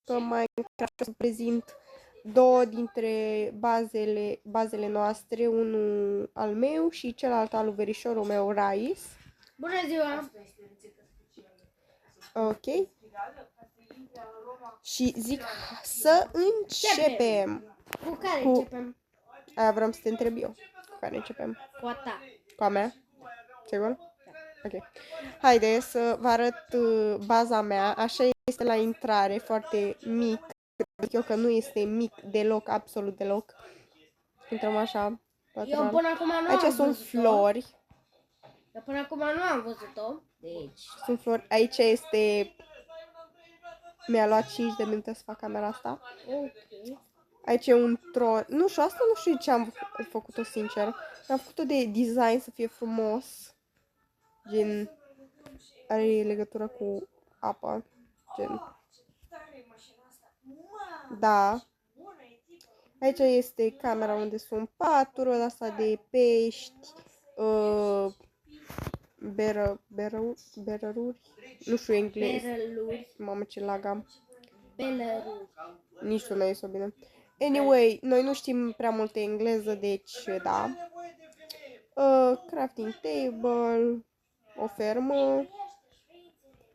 Minecraft o să prezint două dintre bazele noastre, unul al meu și celălalt al verișorul meu, Rais. Bună ziua! Ok. Și zic să începem. Cu care începem? Aia vreau să te întreb eu. Cu care începem? Cu a ta. Cu a mea? Sigur? Ok. Haide să vă arăt baza mea. Așa este la intrare, foarte mic. Zic eu că nu este mic deloc, absolut deloc. Intrăm așa. Eu până acum nu Aici am sunt văzut-o. flori. Eu până acum nu am văzut-o. Deci... Sunt flori. Aici este... Mi-a luat 5 de minute să fac camera asta. Ok. Aici e un tron. Nu știu, asta nu știu ce am făcut-o sincer. Am făcut-o de design să fie frumos. Gen... Are legătură cu apa. Gen... Da. Aici este camera unde sunt paturul ăsta de pești. Berăruri. Nu știu engleză. Berăluri. Mamă, ce lag am. Belăruri. Nici tu n-ai zis-o bine. Anyway, noi nu știm prea multe engleză, deci da. Crafting table, o fermă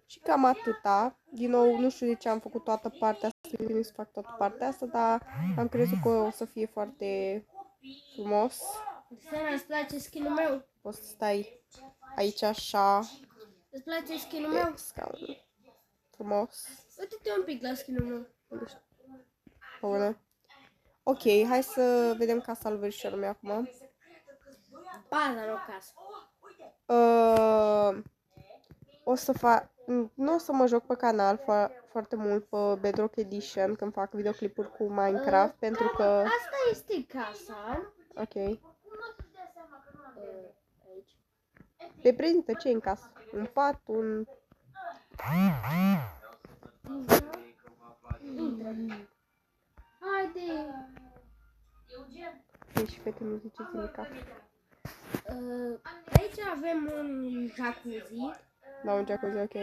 și cam atâta. Din nou, nu știu de ce am făcut toată partea asta, nu să fac toată partea asta, dar am crezut că o să fie foarte frumos. Sana, îți place skin-ul meu? Poți să stai aici așa, Îți place skin-ul pe meu? scaun. Frumos. Uite-te un pic la skin-ul meu. Bine. Ok, hai să vedem casa lui verișorul meu acum. Baza, nu casă. O să fac... Nu o să mă joc pe canal foarte mult pe Bedrock Edition când fac videoclipuri cu Minecraft, pentru că... Asta este casa. Ok. Aici. Reprezintă ce în casă? Un pat, un... Haide. Deci, fete, nu ziceți nimic. Aici avem un jacuzzi. Da, un jacuzzi, ok.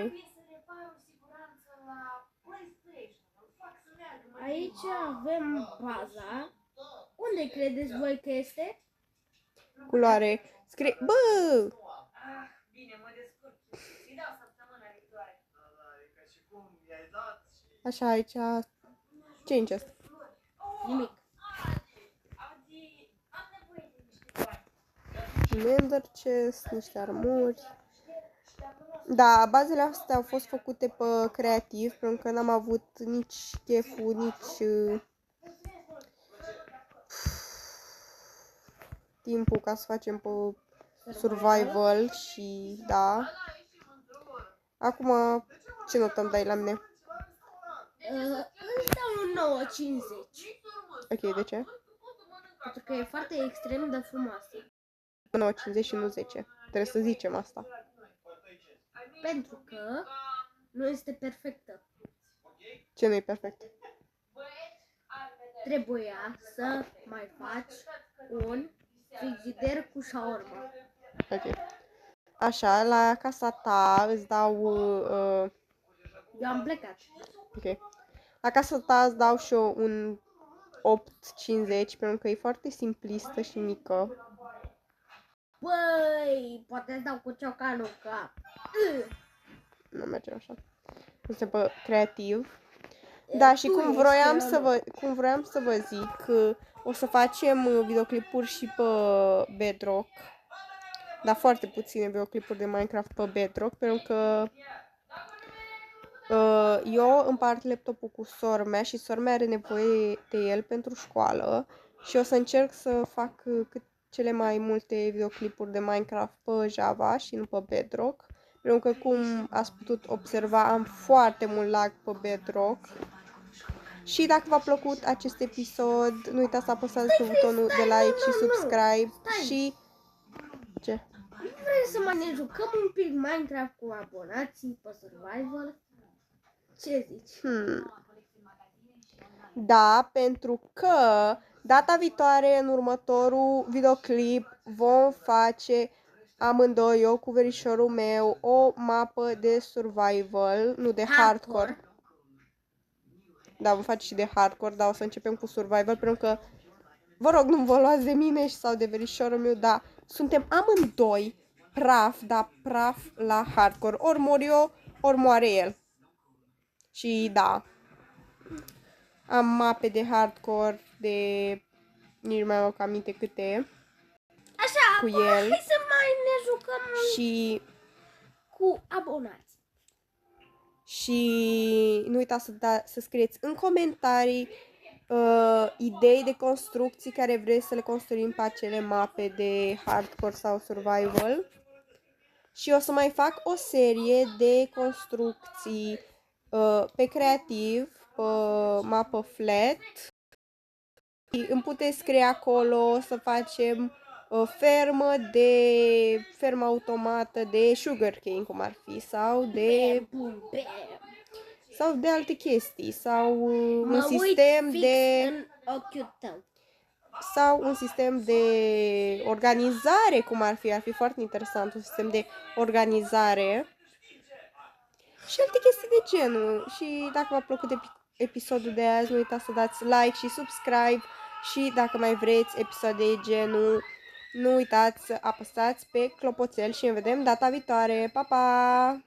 Aici avem baza. Unde credeți voi că este? Culoare. Scrie... Bă! Așa, aici... Ce-i în chest? Nimic. Ender chest, niște armuri. Da, bazele astea au fost făcute pe creativ, pentru că n-am avut nici cheful, nici timpul ca să facem pe survival și da. Acum, ce notă îmi dai la mine? Îți dau un 9,50. Ok, de ce? Pentru că e foarte extrem de frumoasă. 9,50 și nu 10. Trebuie să zicem asta. Pentru că nu este perfectă. Ce nu e perfect? Trebuia să mai faci un frigider cu shawarma. Ok. Așa, la casa ta îți dau... Eu am plecat. ok. La casa ta îți dau și eu un 8,50 pentru că e foarte simplistă și mică. Băi, poate îți dau cu ciocanul în cap. Nu merge așa. Este pe creativ. Da, și cum vroiam să vă zic că o să facem videoclipuri și pe Bedrock. Dar foarte puține videoclipuri de Minecraft pe Bedrock, pentru că eu împart laptopul cu sora mea și sora mea are nevoie de el pentru școală și o să încerc să fac cele mai multe videoclipuri de Minecraft pe Java și nu pe Bedrock. Pentru că, cum ați putut observa, am foarte mult lag pe Bedrock. Și dacă v-a plăcut acest episod, nu uitați să apăsați pe butonul de like și subscribe. Și... Ce? Vrei să mai ne jucăm un pic Minecraft cu abonații pe survival? Ce zici? Da, pentru că data viitoare, în următorul videoclip, vom face amândoi, eu cu verișorul meu, o mapă de survival, nu de hardcore. Da, vom face și de hardcore, dar o să începem cu survival, pentru că, vă rog, nu vă luați de mine sau de verișorul meu, dar suntem amândoi praf, dar praf la hardcore. Ori mor eu, ori moare el. Și da, am mape de hardcore de nici nu mai am aminte câte Așa, cu acum el. hai să mai ne jucăm Și cu abonați. nu uitați să scrieți în comentarii idei de construcții care vreți să le construim pe acele mape de hardcore sau survival. Și o să mai fac o serie de construcții pe creativ, pe mapă flat. Îmi puteți scrie acolo să facem fermă automată de sugarcane, cum ar fi, sau de alte chestii, sau un sistem de în ochiul tău. sau un sistem de organizare, cum ar fi foarte interesant, un sistem de organizare și alte chestii de genul. Și dacă v-a plăcut episodul de azi, nu uitați să dați like și subscribe și dacă mai vreți episoade de genul, nu uitați să apăsați pe clopoțel și ne vedem data viitoare. Pa, pa!